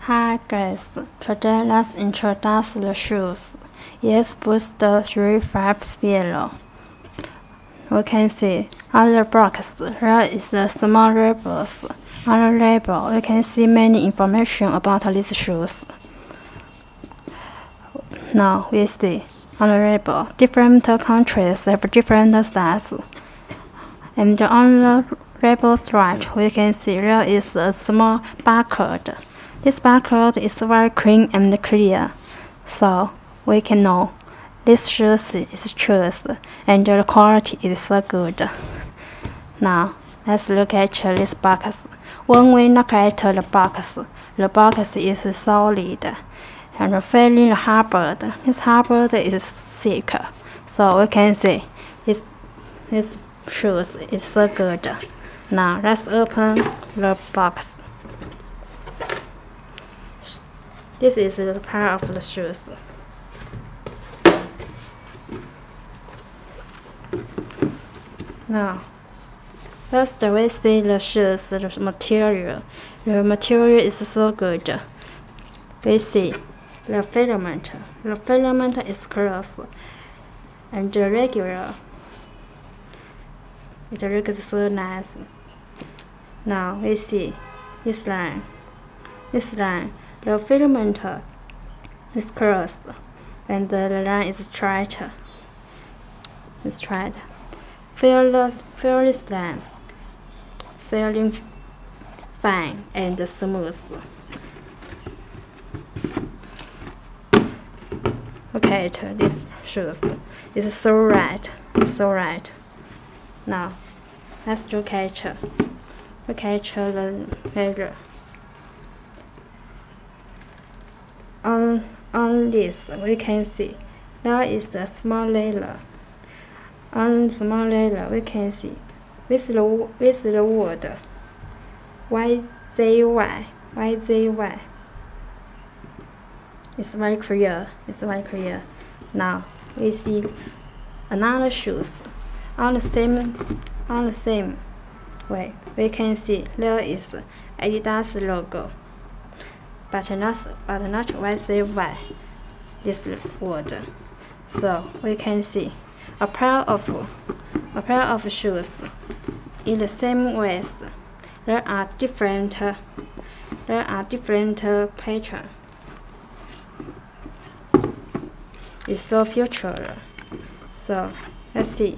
Hi guys, today let's introduce the shoes. Yes, Booster 350. We can see on the box there is the small labels. On the label, we can see many information about these shoes. Now we see on the label different countries have different styles. And on the label's right, we can see there is a small barcode. This barcode is very clean and clear, so we can know this shoes is true and the quality is so good. Now let's look at this box. When we look at the box is solid and feeling hard. This hard is thick, so we can see this shoes is so good. Now let's open the box. This is the pair of the shoes. Now, first we see the shoes, the material. The material is so good. We see the filament. The filament is close and regular. It looks so nice. Now we see this line. The filament is close and the line is straight. Feel this line. Feeling fine and smooth. Okay, this shoes is so right. Now let's look at the leather. On this we can see there is a small leather. On small leather we can see with the word YZY. It's very clear. Now we see another shoes on the same way. We can see there is Adidas logo, but not YZY, this word. So we can see a pair of shoes in the same ways. There are different patterns. It's so future. So let's see.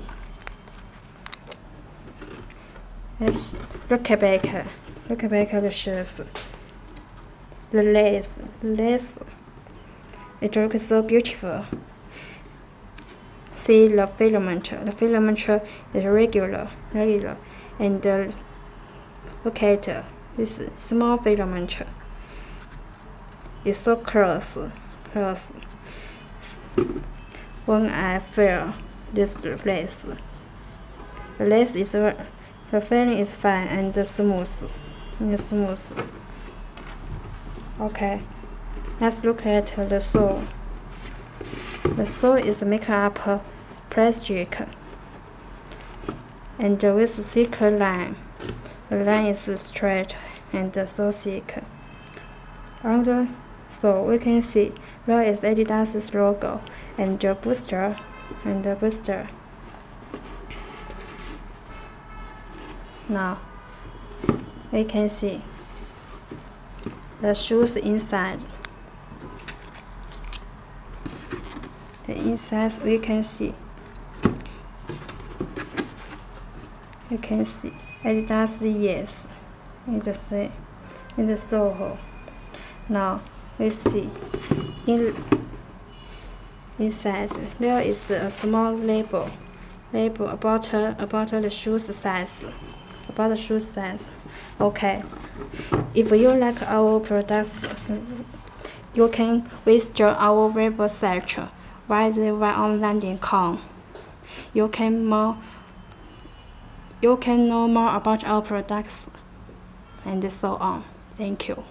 Let's look back the shoes. The lace, it looks so beautiful. See the filament. The filament is regular, and look at this small filament. It's so close. When I feel this lace, the feeling is fine and smooth. Okay, let's look at the sole. The sole is made up plastic and with a thick line. The line is straight and so thick. On the sole we can see there is Adidas logo and the booster. Now we can see the shoes inside. The inside we can see Adidas yes in the sole. Now we see inside there is a small label about the shoes size. Okay, if you like our products, you can visit our website yzyonline.com. You can know more about our products and so on. Thank you.